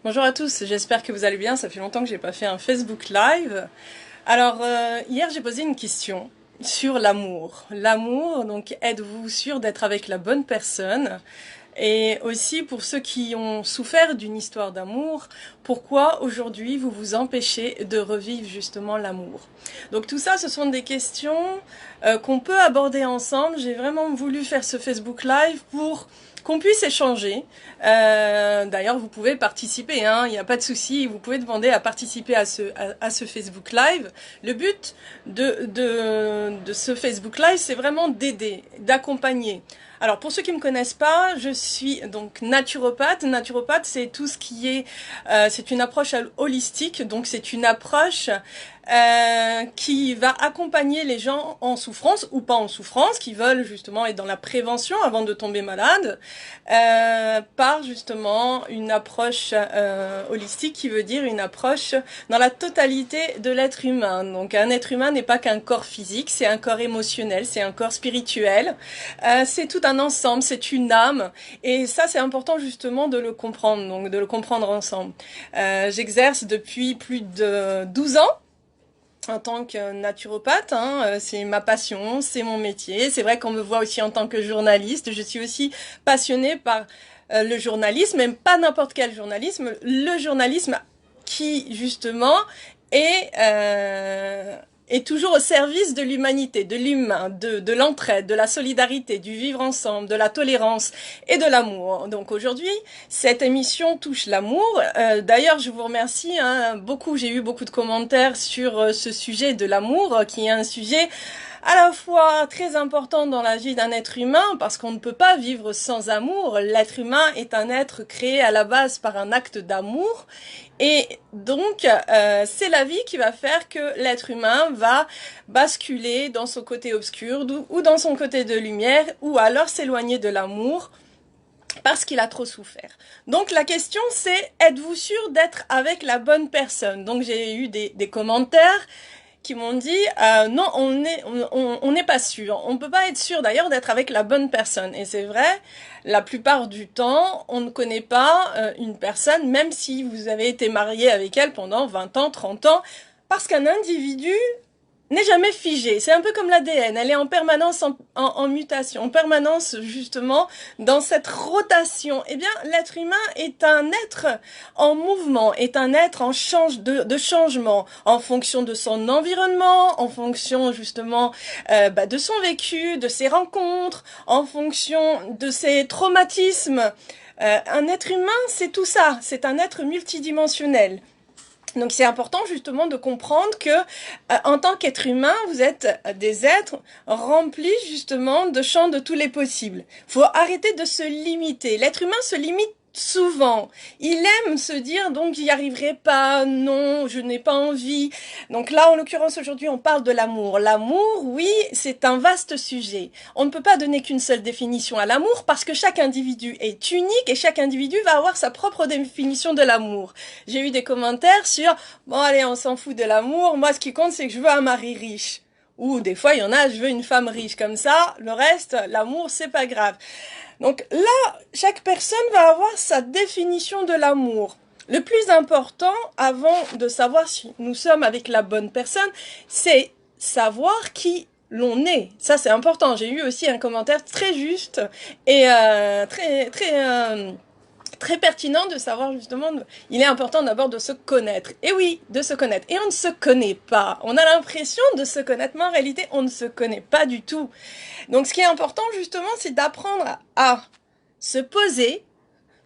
Bonjour à tous, j'espère que vous allez bien, ça fait longtemps que j'ai pas fait un Facebook Live. Alors, hier j'ai posé une question sur l'amour. L'amour, donc êtes-vous sûr d'être avec la bonne personne? Et aussi pour ceux qui ont souffert d'une histoire d'amour, pourquoi aujourd'hui vous vous empêchez de revivre justement l'amour? Donc tout ça, ce sont des questions qu'on peut aborder ensemble. J'ai vraiment voulu faire ce Facebook Live pour qu'on puisse échanger. D'ailleurs, vous pouvez participer, hein, il n'y a pas de souci, vous pouvez demander à participer à ce Facebook Live. Le but de ce Facebook Live, c'est vraiment d'aider, d'accompagner. Alors, pour ceux qui me connaissent pas, je suis donc naturopathe. Naturopathe, c'est tout ce qui est, c'est une approche holistique, donc c'est une approche qui va accompagner les gens en souffrance ou pas en souffrance, qui veulent justement être dans la prévention avant de tomber malade, par justement une approche holistique qui veut dire une approche dans la totalité de l'être humain. Donc un être humain n'est pas qu'un corps physique, c'est un corps émotionnel, c'est un corps spirituel, c'est tout un ensemble, c'est une âme, et ça c'est important justement de le comprendre, donc de le comprendre ensemble. J'exerce depuis plus de 12 ans en tant que naturopathe, hein, c'est ma passion, c'est mon métier. C'est vrai qu'on me voit aussi en tant que journaliste. Je suis aussi passionnée par le journalisme, même pas n'importe quel journalisme, le journalisme qui justement est toujours au service de l'humanité, de l'humain, de l'entraide, de la solidarité, du vivre ensemble, de la tolérance et de l'amour. Donc aujourd'hui, cette émission touche l'amour. D'ailleurs, je vous remercie, hein, beaucoup. J'ai eu beaucoup de commentaires sur ce sujet de l'amour, qui est un sujet à la fois très important dans la vie d'un être humain, parce qu'on ne peut pas vivre sans amour. L'être humain est un être créé à la base par un acte d'amour, et donc c'est la vie qui va faire que l'être humain va basculer dans son côté obscur ou dans son côté de lumière, ou alors s'éloigner de l'amour parce qu'il a trop souffert. Donc la question c'est, êtes-vous sûr d'être avec la bonne personne? Donc j'ai eu des commentaires qui m'ont dit non, on n'est pas sûr. On peut pas être sûr d'ailleurs d'être avec la bonne personne. Et c'est vrai, la plupart du temps, on ne connaît pas une personne, même si vous avez été marié avec elle pendant 20 ans, 30 ans, parce qu'un individu n'est jamais figé. C'est un peu comme l'ADN, elle est en permanence en mutation, en permanence justement dans cette rotation. Eh bien, l'être humain est un être en mouvement, est un être en de changement, en fonction de son environnement, en fonction justement de son vécu, de ses rencontres, en fonction de ses traumatismes. Un être humain, c'est tout ça, c'est un être multidimensionnel. Donc c'est important justement de comprendre que en tant qu'être humain, vous êtes des êtres remplis justement de champs de tous les possibles. Faut arrêter de se limiter. L'être humain se limite souvent. Il aime se dire donc j'y arriverai pas, non, je n'ai pas envie. Donc là en l'occurrence aujourd'hui on parle de l'amour. L'amour, oui, c'est un vaste sujet. On ne peut pas donner qu'une seule définition à l'amour parce que chaque individu est unique et chaque individu va avoir sa propre définition de l'amour. J'ai eu des commentaires sur bon allez on s'en fout de l'amour, moi ce qui compte c'est que je veux un mari riche. Ou des fois il y en a je veux une femme riche, comme ça le reste, l'amour c'est pas grave. Donc là, chaque personne va avoir sa définition de l'amour. Le plus important, avant de savoir si nous sommes avec la bonne personne, c'est savoir qui l'on est. Ça, c'est important. J'ai eu aussi un commentaire très juste et très pertinent de savoir justement, il est important d'abord de se connaître. Et oui, de se connaître. Et on ne se connaît pas. On a l'impression de se connaître, mais en réalité, on ne se connaît pas du tout. Donc ce qui est important justement, c'est d'apprendre à se poser,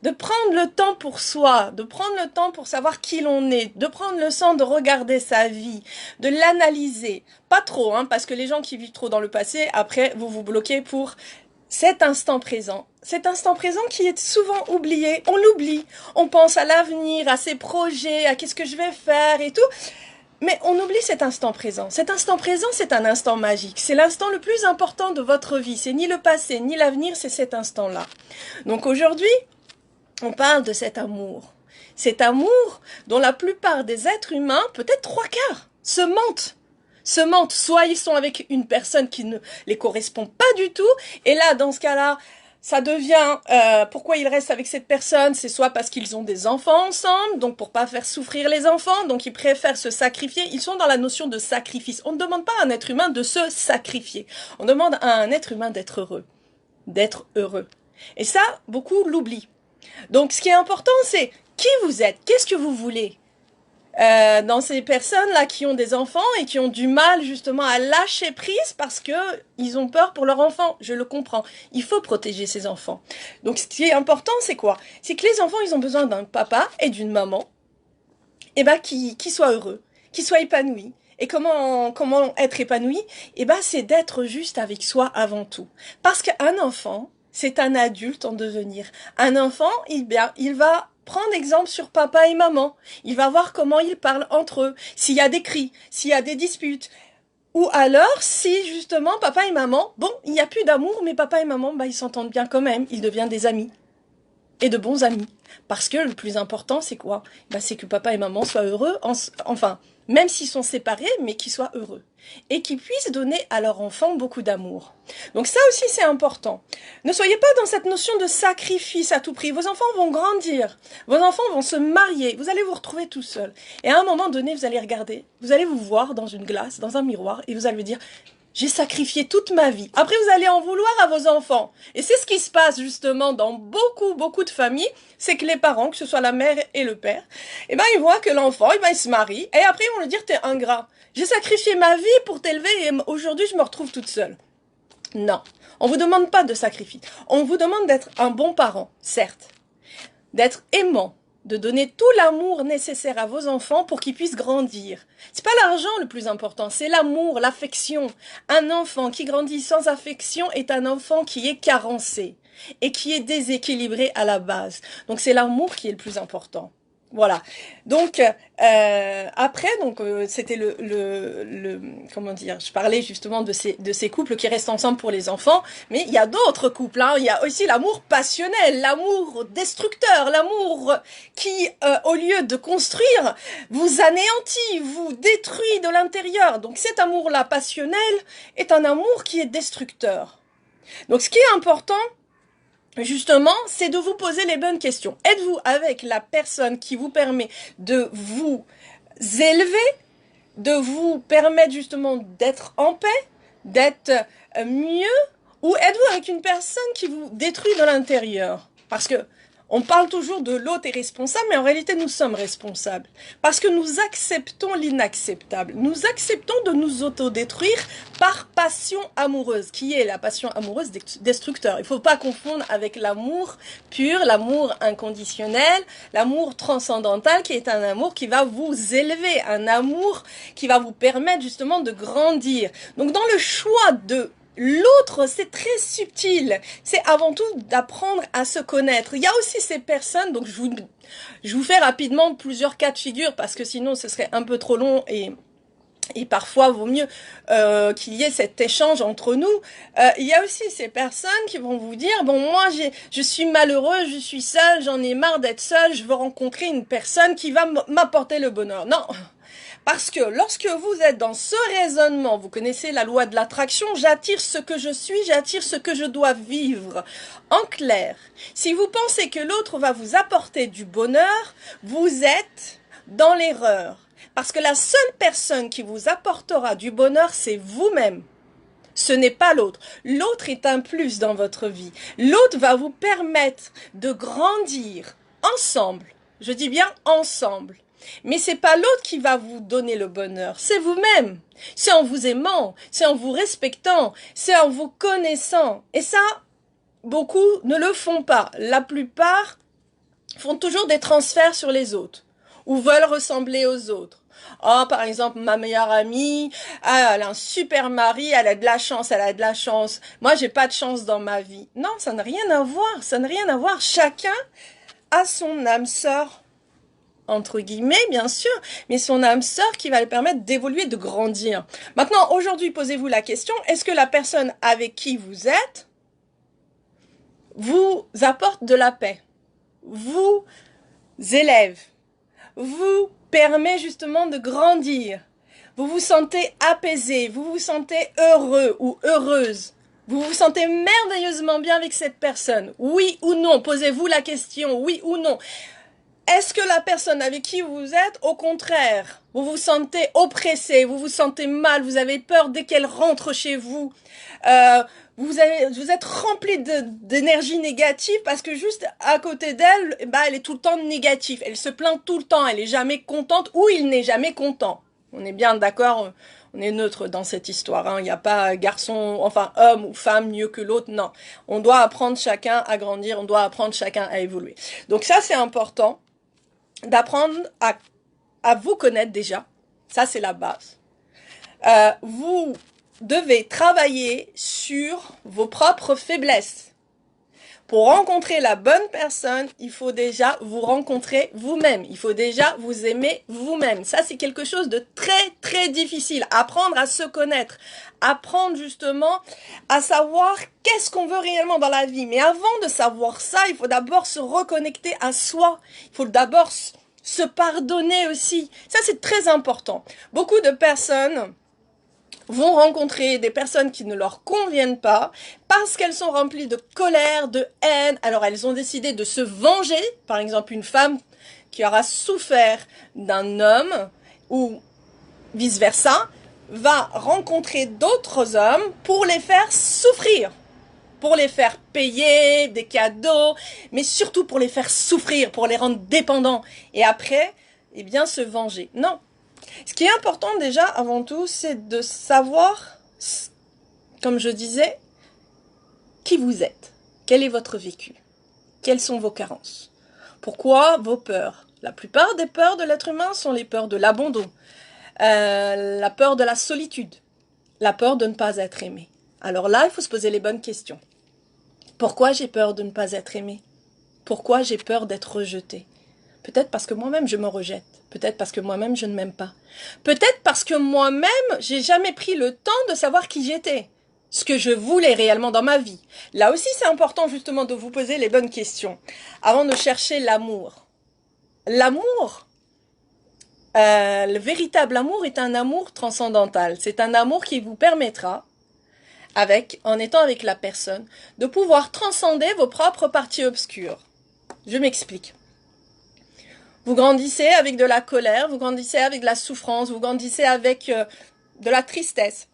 de prendre le temps pour soi, de prendre le temps pour savoir qui l'on est, de prendre le temps de regarder sa vie, de l'analyser. Pas trop, hein, parce que les gens qui vivent trop dans le passé, après, vous vous bloquez pour cet instant présent. Cet instant présent qui est souvent oublié. On l'oublie. On pense à l'avenir, à ses projets, à qu'est-ce que je vais faire et tout. Mais on oublie cet instant présent. Cet instant présent, c'est un instant magique. C'est l'instant le plus important de votre vie. C'est ni le passé, ni l'avenir, c'est cet instant-là. Donc aujourd'hui, on parle de cet amour. Cet amour dont la plupart des êtres humains, peut-être 3/4, se mentent. Se mentent. Soit ils sont avec une personne qui ne les correspond pas du tout. Et là, dans ce cas-là, ça devient, pourquoi ils restent avec cette personne, c'est soit parce qu'ils ont des enfants ensemble, donc pour pas faire souffrir les enfants, donc ils préfèrent se sacrifier, ils sont dans la notion de sacrifice. On ne demande pas à un être humain de se sacrifier, on demande à un être humain d'être heureux, d'être heureux. Et ça, beaucoup l'oublient. Donc ce qui est important, c'est qui vous êtes, qu'est-ce que vous voulez. Dans ces personnes-là qui ont des enfants et qui ont du mal justement à lâcher prise parce que ils ont peur pour leurs enfants, je le comprends. Il faut protéger ces enfants. Donc ce qui est important, c'est quoi? C'est que les enfants, ils ont besoin d'un papa et d'une maman, et ben qui soient heureux, qui soient épanouis. Et comment être épanoui? Et ben c'est d'être juste avec soi avant tout. Parce qu'un enfant, c'est un adulte en devenir. Un enfant, il va prendre exemple sur papa et maman. Il va voir comment ils parlent entre eux, s'il y a des cris, s'il y a des disputes. Ou alors, si justement papa et maman, bon, il n'y a plus d'amour, mais papa et maman, bah, ils s'entendent bien quand même, ils deviennent des amis. Et de bons amis. Parce que le plus important, c'est quoi? Bah, c'est que papa et maman soient heureux, enfin, même s'ils sont séparés, mais qu'ils soient heureux. Et qu'ils puissent donner à leur enfant beaucoup d'amour. Donc ça aussi, c'est important. Ne soyez pas dans cette notion de sacrifice à tout prix. Vos enfants vont grandir. Vos enfants vont se marier. Vous allez vous retrouver tout seul. Et à un moment donné, vous allez regarder. Vous allez vous voir dans une glace, dans un miroir, et vous allez dire... J'ai sacrifié toute ma vie. Après, vous allez en vouloir à vos enfants. Et c'est ce qui se passe justement dans beaucoup de familles. C'est que les parents, que ce soit la mère et le père, eh ben, ils voient que l'enfant, eh ben, il se marie. Et après, ils vont lui dire, t'es ingrat. J'ai sacrifié ma vie pour t'élever et aujourd'hui, je me retrouve toute seule. Non. On vous demande pas de sacrifice. On vous demande d'être un bon parent, certes. D'être aimant. De donner tout l'amour nécessaire à vos enfants pour qu'ils puissent grandir. C'est pas l'argent le plus important, c'est l'amour, l'affection. Un enfant qui grandit sans affection est un enfant qui est carencé et qui est déséquilibré à la base. Donc c'est l'amour qui est le plus important. Voilà. Donc après, c'était comment dire, je parlais justement de ces couples qui restent ensemble pour les enfants, mais il y a d'autres couples. Hein. Il y a aussi l'amour passionnel, l'amour destructeur, l'amour qui, au lieu de construire, vous anéantit, vous détruit de l'intérieur. Donc cet amour-là passionnel est un amour qui est destructeur. Donc ce qui est important, justement, c'est de vous poser les bonnes questions. Êtes-vous avec la personne qui vous permet de vous élever, de vous permettre justement d'être en paix, d'être mieux, ou êtes-vous avec une personne qui vous détruit de l'intérieur? Parce que on parle toujours de l'autre est responsable, mais en réalité, nous sommes responsables. Parce que nous acceptons l'inacceptable. Nous acceptons de nous autodétruire par passion amoureuse, qui est la passion amoureuse destructeur. Il ne faut pas confondre avec l'amour pur, l'amour inconditionnel, l'amour transcendantal, qui est un amour qui va vous élever, un amour qui va vous permettre justement de grandir. Donc, dans le choix de l'autre, c'est très subtil. C'est avant tout d'apprendre à se connaître. Il y a aussi ces personnes, donc je vous fais rapidement plusieurs cas de figure parce que sinon ce serait un peu trop long et parfois vaut mieux qu'il y ait cet échange entre nous. Il y a aussi ces personnes qui vont vous dire, bon moi je suis malheureuse, je suis seule, j'en ai marre d'être seule, je veux rencontrer une personne qui va m'apporter le bonheur. Non. Parce que lorsque vous êtes dans ce raisonnement, vous connaissez la loi de l'attraction, j'attire ce que je suis, j'attire ce que je dois vivre. En clair, si vous pensez que l'autre va vous apporter du bonheur, vous êtes dans l'erreur. Parce que la seule personne qui vous apportera du bonheur, c'est vous-même. Ce n'est pas l'autre. L'autre est un plus dans votre vie. L'autre va vous permettre de grandir ensemble. Je dis bien ensemble. Mais c'est pas l'autre qui va vous donner le bonheur, c'est vous-même. C'est en vous aimant, c'est en vous respectant, c'est en vous connaissant. Et ça, beaucoup ne le font pas. La plupart font toujours des transferts sur les autres ou veulent ressembler aux autres. Oh, par exemple, ma meilleure amie, elle a un super mari, elle a de la chance, elle a de la chance. Moi, j'ai pas de chance dans ma vie. Non, ça n'a rien à voir, ça n'a rien à voir. Chacun a son âme sœur, entre guillemets, bien sûr, mais son âme sœur qui va lui permettre d'évoluer, de grandir. Maintenant, aujourd'hui, posez-vous la question, est-ce que la personne avec qui vous êtes vous apporte de la paix, vous élève, vous permet justement de grandir, vous vous sentez apaisé, vous vous sentez heureux ou heureuse, Vous vous sentez merveilleusement bien avec cette personne? Oui ou non? Posez-vous la question, oui ou non? Est-ce que la personne avec qui vous êtes, au contraire, vous vous sentez oppressé, vous vous sentez mal, vous avez peur dès qu'elle rentre chez vous, vous êtes rempli d'énergie négative parce que juste à côté d'elle, bah, elle est tout le temps négative, elle se plaint tout le temps, elle est jamais contente ou il n'est jamais content. On est bien d'accord, on est neutre dans cette histoire, hein. Il n'y a pas garçon, enfin homme ou femme mieux que l'autre, non. On doit apprendre chacun à grandir, on doit apprendre chacun à évoluer. Donc ça c'est important d'apprendre à vous connaître déjà. Ça, c'est la base. Vous devez travailler sur vos propres faiblesses. Pour rencontrer la bonne personne, il faut déjà vous rencontrer vous-même. Il faut déjà vous aimer vous-même. Ça, c'est quelque chose de très, très difficile. Apprendre à se connaître. Apprendre justement à savoir qu'est-ce qu'on veut réellement dans la vie. Mais avant de savoir ça, il faut d'abord se reconnecter à soi. Il faut d'abord se pardonner aussi. Ça, c'est très important. Beaucoup de personnes vont rencontrer des personnes qui ne leur conviennent pas parce qu'elles sont remplies de colère, de haine. Alors elles ont décidé de se venger. Par exemple, une femme qui aura souffert d'un homme ou vice-versa va rencontrer d'autres hommes pour les faire souffrir, pour les faire payer des cadeaux, mais surtout pour les faire souffrir, pour les rendre dépendants. Et après, eh bien, se venger. Non. Ce qui est important déjà, avant tout, c'est de savoir, comme je disais, qui vous êtes. Quel est votre vécu? Quelles sont vos carences? Pourquoi vos peurs? La plupart des peurs de l'être humain sont les peurs de l'abandon, la peur de la solitude, la peur de ne pas être aimé. Alors là, il faut se poser les bonnes questions. Pourquoi j'ai peur de ne pas être aimé? Pourquoi j'ai peur d'être rejeté? Peut-être parce que moi-même je me rejette. Peut-être parce que moi-même je ne m'aime pas. Peut-être parce que moi-même j'ai jamais pris le temps de savoir qui j'étais. Ce que je voulais réellement dans ma vie. Là aussi c'est important justement de vous poser les bonnes questions. Avant de chercher l'amour. L'amour, le véritable amour est un amour transcendantal. C'est un amour qui vous permettra en étant avec la personne, de pouvoir transcender vos propres parties obscures. Je m'explique. Vous grandissez avec de la colère, vous grandissez avec de la souffrance, vous grandissez avec de la tristesse,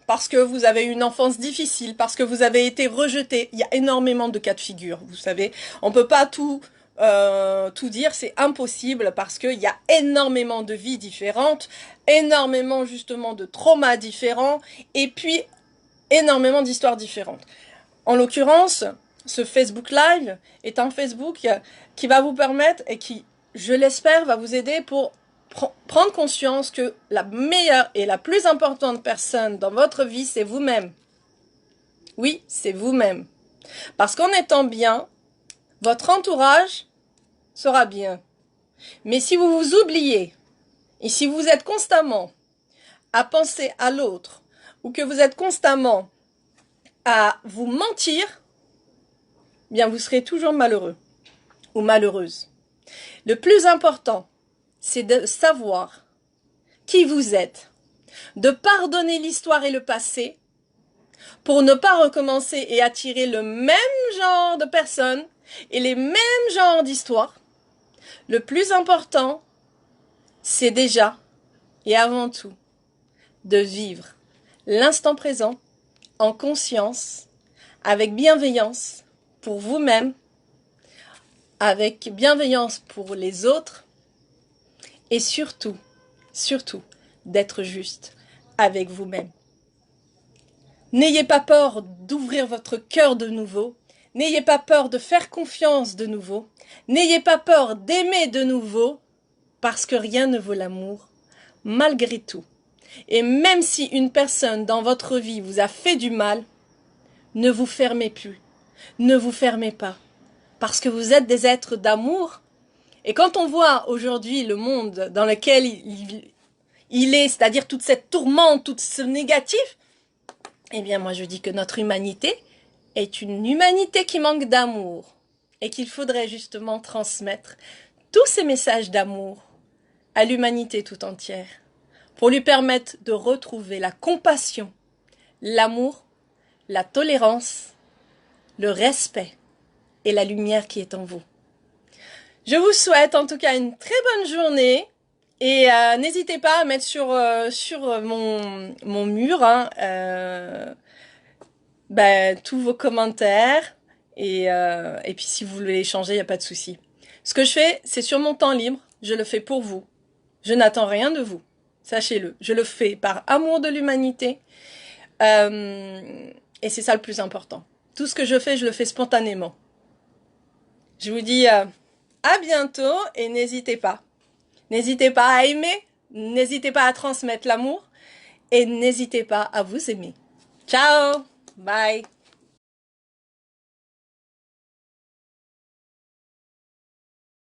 parce que vous avez eu une enfance difficile, parce que vous avez été rejeté. Il y a énormément de cas de figure, vous savez. On ne peut pas tout dire, c'est impossible, parce qu'il y a énormément de vies différentes, énormément justement de traumas différents, et puis énormément d'histoires différentes. En l'occurrence, ce Facebook Live est un Facebook qui va vous permettre et qui, je l'espère, va vous aider pour prendre conscience que la meilleure et la plus importante personne dans votre vie, c'est vous-même. Oui, c'est vous-même. Parce qu'en étant bien, votre entourage sera bien. Mais si vous vous oubliez, et si vous êtes constamment à penser à l'autre, ou que vous êtes constamment à vous mentir, bien vous serez toujours malheureux ou malheureuse. Le plus important, c'est de savoir qui vous êtes, de pardonner l'histoire et le passé pour ne pas recommencer et attirer le même genre de personnes et les mêmes genres d'histoires. Le plus important, c'est déjà et avant tout de vivre l'instant présent en conscience, avec bienveillance pour vous-même, avec bienveillance pour les autres et surtout, surtout, d'être juste avec vous-même. N'ayez pas peur d'ouvrir votre cœur de nouveau, n'ayez pas peur de faire confiance de nouveau, n'ayez pas peur d'aimer de nouveau, parce que rien ne vaut l'amour, malgré tout. Et même si une personne dans votre vie vous a fait du mal, ne vous fermez plus, ne vous fermez pas, parce que vous êtes des êtres d'amour. Et quand on voit aujourd'hui le monde dans lequel il est, c'est-à-dire toute cette tourmente, tout ce négatif, eh bien moi je dis que notre humanité est une humanité qui manque d'amour et qu'il faudrait justement transmettre tous ces messages d'amour à l'humanité tout entière pour lui permettre de retrouver la compassion, l'amour, la tolérance, le respect et la lumière qui est en vous. Je vous souhaite en tout cas une très bonne journée et n'hésitez pas à mettre sur mon mur tous vos commentaires et puis si vous voulez échanger, il n'y a pas de souci. Ce que je fais, c'est sur mon temps libre, je le fais pour vous. Je n'attends rien de vous, sachez-le. Je le fais par amour de l'humanité et c'est ça le plus important. Tout ce que je le fais spontanément. Je vous dis à bientôt et n'hésitez pas. N'hésitez pas à aimer, n'hésitez pas à transmettre l'amour et n'hésitez pas à vous aimer. Ciao, bye.